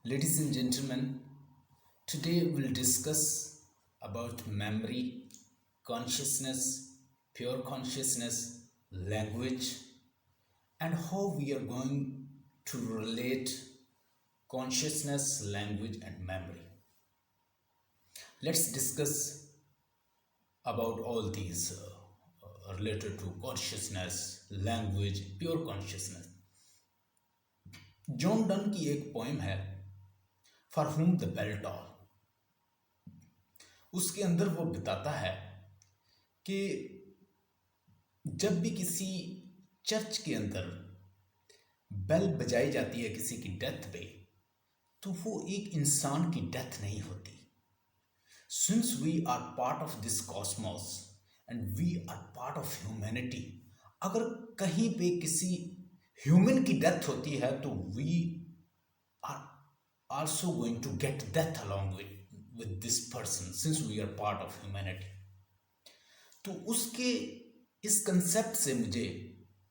Ladies and gentlemen, today we'll discuss about memory, consciousness, pure consciousness, language, and how we are going to relate consciousness, language, and memory. Let's discuss about all these related to consciousness, language, pure consciousness. John Donne की एक poem है for whom the bell toll. उसके अंदर वो बताता है कि जब भी किसी चर्च के अंदर बेल बजाई जाती है किसी की डेथ पे, तो वो एक इंसान की डेथ नहीं होती। Since we are part of this cosmos and we are part of humanity, अगर कहीं पे किसी ह्यूमन की डेथ होती है तो we are also going to get death along with this person since we are part of humanity। तो उसके इस कंसेप्ट से मुझे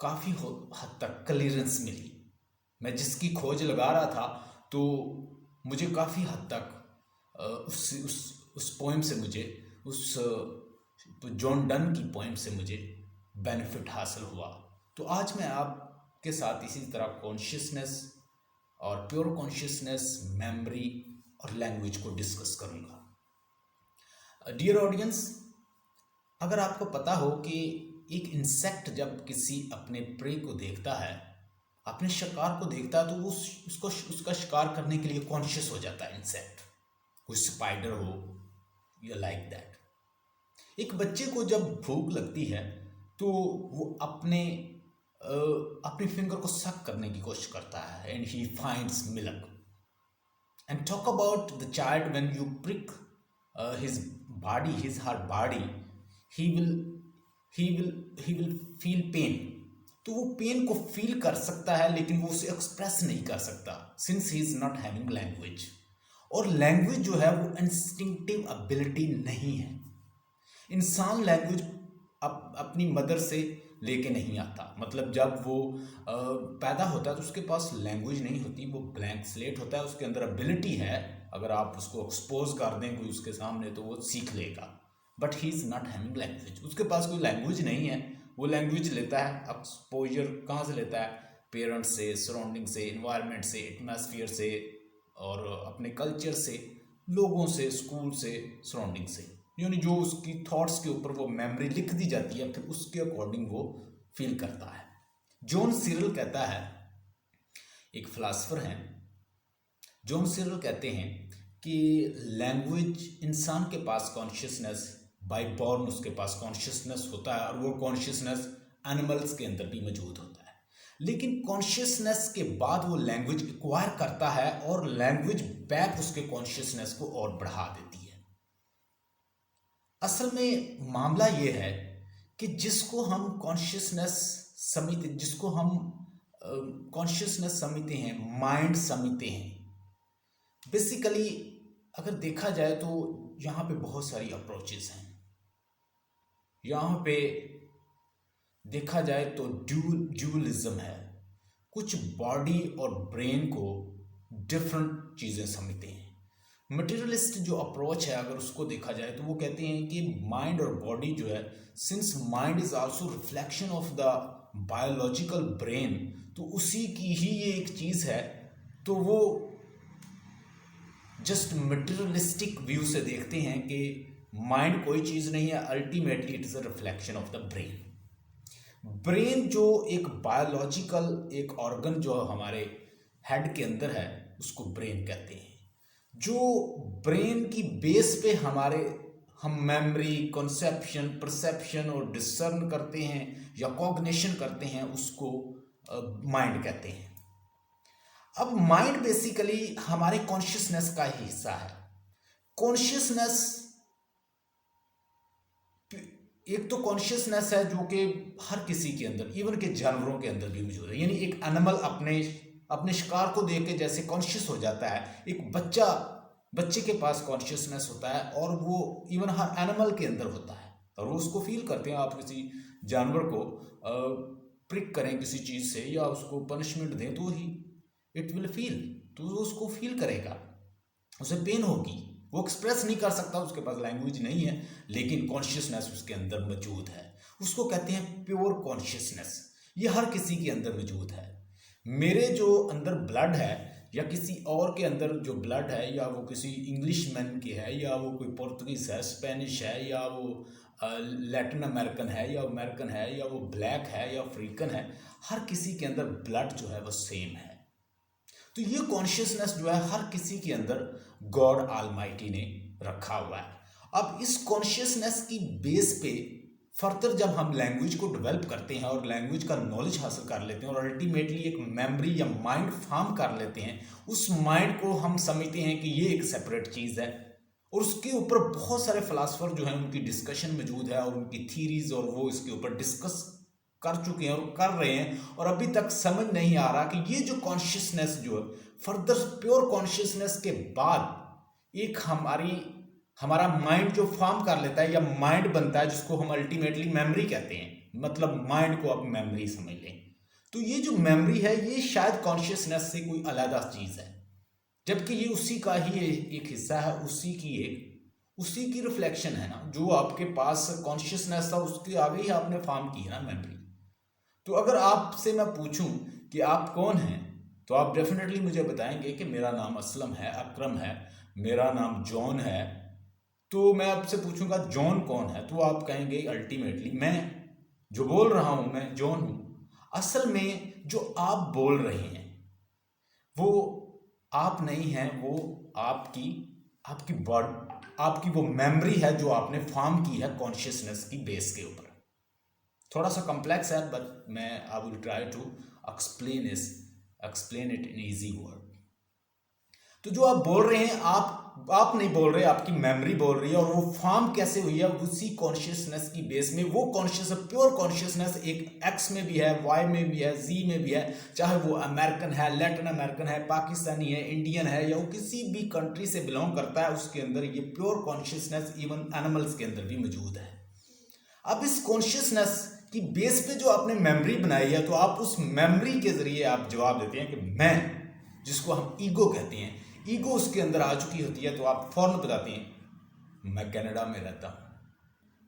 काफ़ी हद तक क्लियरेंस मिली। मैं जिसकी खोज लगा रहा था तो मुझे काफ़ी हद तक उस पोएम से मुझे उस जॉन डन की पोएम से मुझे बेनिफिट हासिल हुआ। तो आज मैं आपके साथ इसी तरह कॉन्शियसनेस और प्योर कॉन्शियसनेस, मेमोरी और लैंग्वेज को डिस्कस करूंगा। डियर ऑडियंस, अगर आपको पता हो कि एक इंसेक्ट जब किसी अपने प्रे को देखता है, अपने शिकार को देखता है, तो वो उसका शिकार करने के लिए कॉन्शियस हो जाता है इंसेक्ट, कोई स्पाइडर हो या लाइक दैट। एक बच्चे को जब भूख लगती है तो वो अपनी फिंगर को सक करने की कोशिश करता है and he finds milk. And talk about the child, when you prick his her body, he will feel pain। तो वो पेन को फील कर सकता है लेकिन वो उसे एक्सप्रेस नहीं कर सकता since he is not having language. और लैंग्वेज जो है वो इंस्टिंक्टिव एबिलिटी नहीं है। इंसान लैंग्वेज अपनी मदर से लेके नहीं आता। मतलब जब वो पैदा होता है तो उसके पास लैंग्वेज नहीं होती, वो ब्लैंक स्लेट होता है। उसके अंदर एबिलिटी है, अगर आप उसको एक्सपोज कर दें कोई उसके सामने तो वो सीख लेगा, but he is not having language. उसके पास कोई लैंग्वेज नहीं है। वो लैंग्वेज लेता है, एक्सपोजर कहाँ से लेता है? पेरेंट्स से, सराउंडिंग से, इन्वायरमेंट से, एटमॉस्फेयर से और अपने कल्चर से, लोगों से, स्कूल से, सराउंडिंग से। यानी जो उसकी थॉट्स के ऊपर वो मेमोरी लिख दी जाती है, फिर उसके अकॉर्डिंग वो फील करता है। जॉन सिरल कहता है, एक फिलासफर हैं, जॉन सिरल कहते हैं कि लैंग्वेज, इंसान के पास कॉन्शियसनेस बाय बॉर्न उसके पास कॉन्शियसनेस होता है और वो कॉन्शियसनेस एनिमल्स के अंदर भी मौजूद होता है। लेकिन कॉन्शियसनेस के बाद वो लैंग्वेज एक्वायर करता है और लैंग्वेज बैक उसके कॉन्शियसनेस को और बढ़ा देती है। असल में मामला ये है कि जिसको हम कॉन्शियसनेस समझते हैं, माइंड समझते हैं। बेसिकली अगर देखा जाए तो यहाँ पे बहुत सारी अप्रोचेस हैं। यहाँ पे देखा जाए तो ड्यूअलिज्म है। कुछ बॉडी और ब्रेन को डिफरेंट चीज़ें समझते हैं। मटेरियलिस्ट जो अप्रोच है, अगर उसको देखा जाए तो वो कहते हैं कि माइंड और बॉडी जो है, since mind is also reflection of the biological brain, तो उसी की ही ये एक चीज़ है। तो वो जस्ट मटेरियलिस्टिक व्यू से देखते हैं कि माइंड कोई चीज़ नहीं है, ultimately it is a reflection of the brain. Brain जो एक बायोलॉजिकल एक ऑर्गन जो हमारे हेड के अंदर है, उसको ब्रेन कहते हैं। जो ब्रेन की बेस पे हम मेमोरी, कॉन्सेप्शन, परसेप्शन और डिसर्न करते हैं या कॉग्निशन करते हैं, उसको माइंड कहते हैं। अब माइंड बेसिकली हमारे कॉन्शियसनेस का ही हिस्सा है। कॉन्शियसनेस, एक तो कॉन्शियसनेस है जो कि हर किसी के अंदर, इवन के जानवरों के अंदर भी मौजूद है। यानी एक एनिमल अपने शिकार को देख के जैसे कॉन्शियस हो जाता है, एक बच्चे के पास कॉन्शियसनेस होता है और वो इवन हर एनिमल के अंदर होता है और वो उसको फील करते हैं। आप किसी जानवर को प्रिक करें किसी चीज़ से या उसको पनिशमेंट दें तो ही इट विल फील। तो वो उसको फील करेगा, उसे पेन होगी, वो एक्सप्रेस नहीं कर सकता, उसके पास लैंग्वेज नहीं है, लेकिन कॉन्शियसनेस उसके अंदर मौजूद है। उसको कहते हैं प्योर कॉन्शियसनेस। ये हर किसी के अंदर मौजूद है। मेरे जो अंदर ब्लड है या किसी और के अंदर जो ब्लड है, या वो किसी इंग्लिश मैन की है, या वो कोई पुर्तगीज है, स्पेनिश है, या वो लैटिन अमेरिकन है, या अमेरिकन है, या वो ब्लैक है या अफ्रीकन है, हर किसी के अंदर ब्लड जो है वो सेम है। तो ये कॉन्शियसनेस जो है हर किसी के अंदर गॉड ऑलमाइटी ने रखा हुआ है। अब इस कॉन्शियसनेस की बेस पे फर्दर जब हम लैंग्वेज को डेवलप करते हैं और लैंग्वेज का नॉलेज हासिल कर लेते हैं और अल्टीमेटली एक मेमोरी या माइंड फॉर्म कर लेते हैं, उस माइंड को हम समझते हैं कि ये एक सेपरेट चीज़ है। और उसके ऊपर बहुत सारे फिलासफर जो हैं उनकी डिस्कशन मौजूद है और उनकी थीरीज, और वो इसके ऊपर डिस्कस कर चुके हैं और कर रहे हैं, और अभी तक समझ नहीं आ रहा कि ये जो कॉन्शियसनेस जो है फर्दर प्योर कॉन्शियसनेस के बाद एक हमारा माइंड जो फॉर्म कर लेता है या माइंड बनता है, जिसको हम अल्टीमेटली मेमोरी कहते हैं, मतलब माइंड को आप मेमोरी समझ लें। तो ये जो मेमोरी है ये शायद कॉन्शियसनेस से कोई अलग चीज़ है, जबकि ये उसी का ही एक हिस्सा है, उसी की रिफ्लेक्शन है ना। जो आपके पास कॉन्शियसनेस था उसके आगे ही आपने फॉर्म की है ना मेमोरी। तो अगर आपसे मैं पूछूं कि आप कौन हैं, तो आप डेफिनेटली मुझे बताएंगे कि मेरा नाम असलम है, अकरम है, मेरा नाम जॉन है। तो मैं आपसे पूछूंगा जॉन कौन है, तो आप कहेंगे अल्टीमेटली मैं जो बोल रहा हूं मैं जॉन हूं। असल में जो आप बोल रहे हैं वो आप नहीं हैं, वो आपकी वो मेमोरी है जो आपने फॉर्म की है कॉन्शियसनेस की बेस के ऊपर। थोड़ा सा कॉम्प्लेक्स है, बट मैं I will try to explain it in easy word. तो जो आप बोल रहे हैं, आप नहीं बोल रहे, आपकी मेमोरी बोल रही है, और वो फॉर्म कैसे हुई है उसी कॉन्शियसनेस की बेस में। वो कॉन्शियस प्योर कॉन्शियसनेस एक एक्स में भी है, वाई में भी है, जी में भी है, चाहे वो अमेरिकन है, लैटिन अमेरिकन है, पाकिस्तानी है, इंडियन है, या वो किसी भी कंट्री से बिलोंग करता है, उसके अंदर ये प्योर कॉन्शियसनेस इवन एनिमल्स के अंदर भी मौजूद है। अब इस कॉन्शियसनेस की बेस पे जो आपने मेमोरी बनाई है, तो आप उस मेमोरी के जरिए आप जवाब देते हैं कि मैं, जिसको हम ईगो कहते हैं, ईगो उसके अंदर आ चुकी होती है, तो आप फौरन बताते हैं मैं कनाडा में रहता हूँ,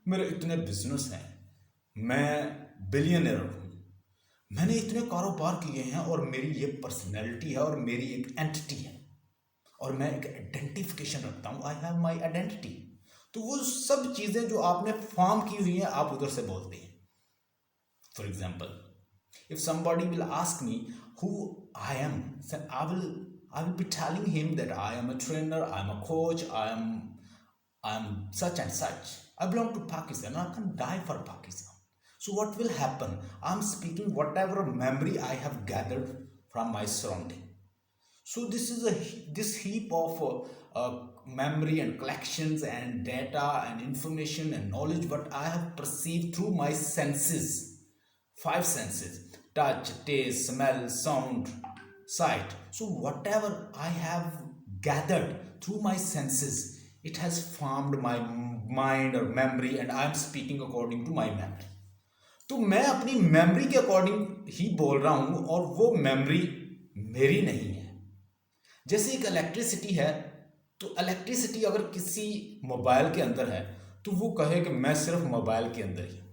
मेरे इतने बिजनेस हैं, मैं बिलियनर हूँ, मैंने इतने कारोबार किए हैं, और मेरी ये पर्सनैलिटी है, और मेरी एक एंटिटी है, और मैं एक आइडेंटिफिकेशन रखता हूँ, आई हैव माई आइडेंटिटी। तो वो सब चीज़ें जो आपने फॉर्म की हुई हैं आप उधर से बोलते हैं। For example, if somebody will ask me who I am, so I will be telling him that I am a trainer, I am a coach, I am such and such. I belong to Pakistan. I can die for Pakistan. So what will happen? I am speaking whatever memory I have gathered from my surrounding. So this heap of memory and collections and data and information and knowledge what I have perceived through my senses, 5 senses: touch, taste, smell, sound, sight. So whatever I have gathered through my senses, it has formed my mind or memory, and I am speaking according to my memory. तो मैं अपनी memory के according ही बोल रहा हूं, और वो memory मेरी नहीं है। जैसे एक इलेक्ट्रिसिटी है, तो इलेक्ट्रिसिटी अगर किसी मोबाइल के अंदर है, तो वो कहे कि मैं सिर्फ मोबाइल के अंदर ही हूँ,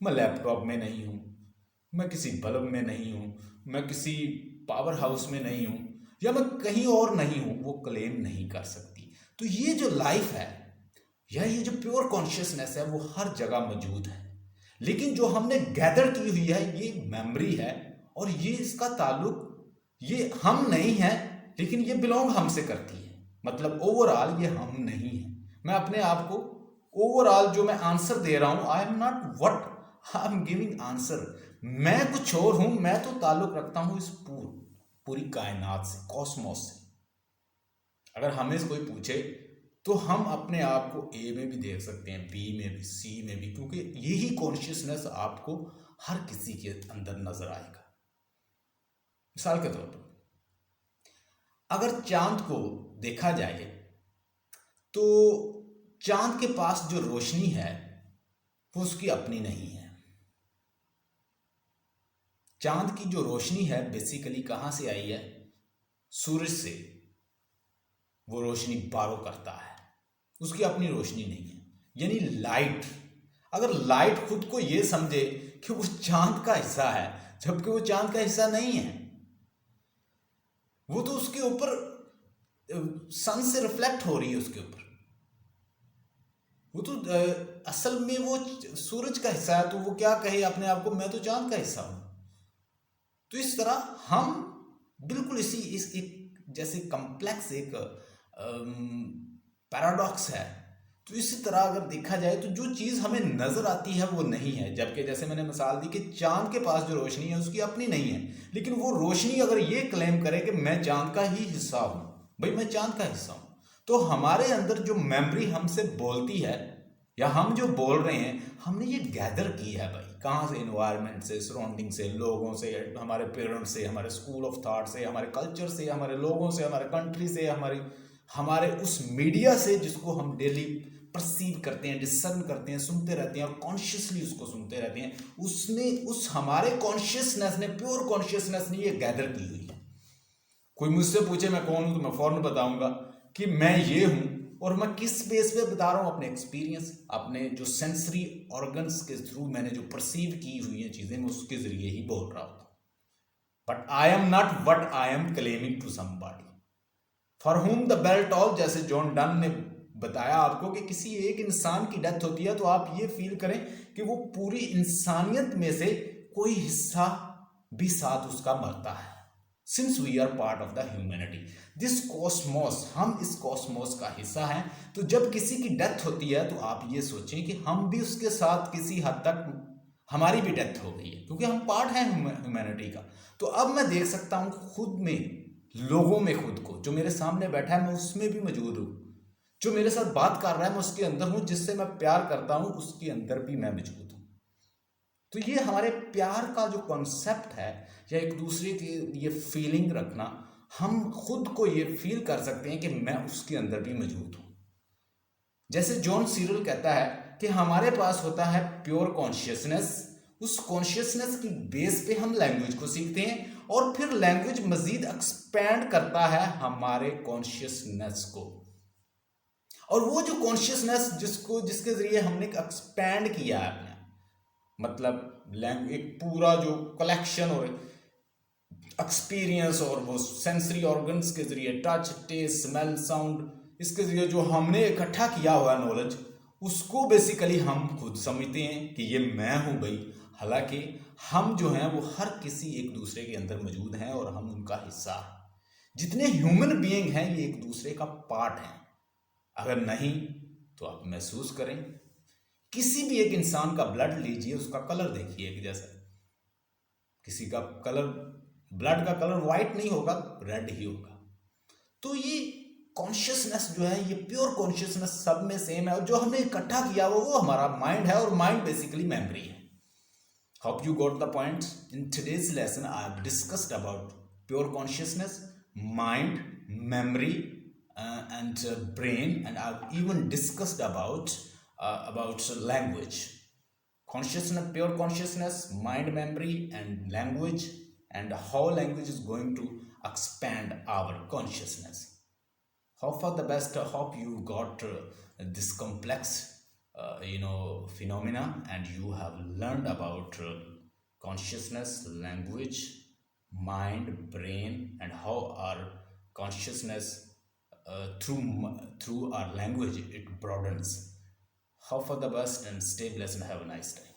मैं लैपटॉप में नहीं हूँ, मैं किसी बल्ब में नहीं हूँ, मैं किसी पावर हाउस में नहीं हूँ, या मैं कहीं और नहीं हूँ, वो क्लेम नहीं कर सकती। तो ये जो लाइफ है या ये जो प्योर कॉन्शियसनेस है वो हर जगह मौजूद है, लेकिन जो हमने गैदर की हुई है ये मेमोरी है, और ये इसका ताल्लुक, ये हम नहीं है, लेकिन ये बिलोंग हमसे करती है। मतलब ओवरऑल ये हम नहीं है। मैं अपने आप को ओवरऑल जो मैं आंसर दे रहा हूं, आई am not what I am giving answer, मैं कुछ और हूं। मैं तो ताल्लुक रखता हूं इस पूरी कायनात से, कॉस्मोस से। अगर हमें से कोई पूछे तो हम अपने आप को ए में भी देख सकते हैं, बी में भी, सी में भी, क्योंकि यही कॉन्शियसनेस आपको हर किसी के अंदर नजर आएगा। मिसाल के तौर पर अगर चांद को देखा जाए तो चांद के पास जो रोशनी है वो उसकी अपनी नहीं है। चांद की जो रोशनी है बेसिकली कहां से आई है? सूरज से वो रोशनी बारो करता है, उसकी अपनी रोशनी नहीं है। यानी लाइट, अगर लाइट खुद को ये समझे कि वो चांद का हिस्सा है, जबकि वो चांद का हिस्सा नहीं है, वो तो उसके ऊपर सन से रिफ्लेक्ट हो रही है, उसके ऊपर वो तो असल में वो सूरज का हिस्सा है, तो वो क्या कहे अपने आप को, मैं तो चांद का हिस्सा हूं। तो इस तरह हम बिल्कुल इस एक जैसे कम्प्लेक्स एक पैराडॉक्स है। तो इसी तरह अगर देखा जाए तो जो चीज़ हमें नज़र आती है वो नहीं है, जबकि जैसे मैंने मिसाल दी कि चांद के पास जो रोशनी है उसकी अपनी नहीं है, लेकिन वो रोशनी अगर ये क्लेम करे कि मैं चांद का ही हिस्सा हूँ, भाई मैं चांद का हिस्सा हूँ, तो हमारे अंदर जो मेमोरी हमसे बोलती है या हम जो बोल रहे हैं, हमने ये गैदर की है भाई, कहाँ से, इन्वायरमेंट से, सराउंडिंग से, लोगों से, हमारे पेरेंट्स से, हमारे स्कूल ऑफ थॉट से, हमारे कल्चर से, हमारे लोगों से, हमारे कंट्री से, हमारे उस मीडिया से जिसको हम डेली परसीव करते हैं, डिसर्न करते हैं, सुनते रहते हैं और कॉन्शियसली उसको सुनते रहते हैं, उसने उस हमारे कॉन्शियसनेस ने, प्योर कॉन्शियसनेस ने ये गैदर की हुई है। कोई मुझसे पूछे मैं कौन हूं तो मैं फौरन बताऊंगा कि मैं ये हूं, और मैं किस बेस पे बता रहा हूं, अपने एक्सपीरियंस, अपने जो सेंसरी ऑर्गन्स के थ्रू मैंने जो परसीव की हुई है चीजें, मैं उसके जरिए ही बोल रहा हूं। But I am not what I am claiming to somebody for whom the bell toll. जैसे जॉन डन ने बताया आपको कि किसी एक इंसान की डेथ होती है तो आप ये फील करें कि वो पूरी इंसानियत में से कोई हिस्सा भी साथ उसका मरता है। Since we are part of the humanity, this cosmos, हम इस कॉस्मोस का हिस्सा हैं। तो जब किसी की डेथ होती है तो आप ये सोचें कि हम भी उसके साथ किसी हद तक, हमारी भी डेथ हो गई है, क्योंकि हम पार्ट हैं ह्यूमैनिटी का। तो अब मैं देख सकता हूं खुद में, लोगों में खुद को, जो मेरे सामने बैठा है मैं उसमें भी मौजूद हूं, जो मेरे साथ बात कर रहा है मैं उसके अंदर हूं, जिससे मैं प्यार करता हूं उसके अंदर भी मैं मौजूद हूं। तो ये हमारे प्यार का जो कॉन्सेप्ट है, या एक दूसरे की ये फीलिंग रखना, हम खुद को ये फील कर सकते हैं कि मैं उसके अंदर भी मौजूद हूं। जैसे जॉन सीरल कहता है कि हमारे पास होता है प्योर कॉन्शियसनेस, उस कॉन्शियसनेस की बेस पे हम लैंग्वेज को सीखते हैं, और फिर लैंग्वेज मजीद एक्सपैंड करता है हमारे कॉन्शियसनेस को। और वो जो कॉन्शियसनेस जिसके जरिए हमने एक्सपैंड किया है अपने, मतलब एक पूरा जो कलेक्शन और एक्सपीरियंस और वो सेंसरी ऑर्गन्स के जरिए, टच, टेस्ट, स्मेल, साउंड, इसके जरिए जो हमने इकट्ठा किया हुआ नॉलेज, उसको बेसिकली हम खुद समझते हैं कि ये मैं हूं भाई। हालांकि हम जो हैं वो हर किसी एक दूसरे के अंदर मौजूद हैं और हम उनका हिस्सा हैं। जितने ह्यूमन बीइंग हैं ये एक दूसरे का पार्ट हैं। अगर नहीं तो आप महसूस करें, किसी भी एक इंसान का ब्लड लीजिए, उसका कलर देखिए, कि जैसे किसी का कलर, ब्लड का कलर वाइट नहीं होगा, रेड ही होगा। तो ये कॉन्शियसनेस जो है, ये प्योर कॉन्शियसनेस सब में सेम है, और जो हमने इकट्ठा किया वो हमारा माइंड है, और माइंड बेसिकली मेमोरी है। Hope you got the point. In today's lesson I have discussed about pure consciousness, mind, memory, and brain, and I've even discussed about language, consciousness, pure consciousness, mind, memory, and language, and how language is going to expand our consciousness. Hope for the best. Hope you got this complex phenomena, and you have learned about consciousness, language, mind, brain, and how our consciousness through our language it broadens. Hope for the best and stay blessed and have a nice day.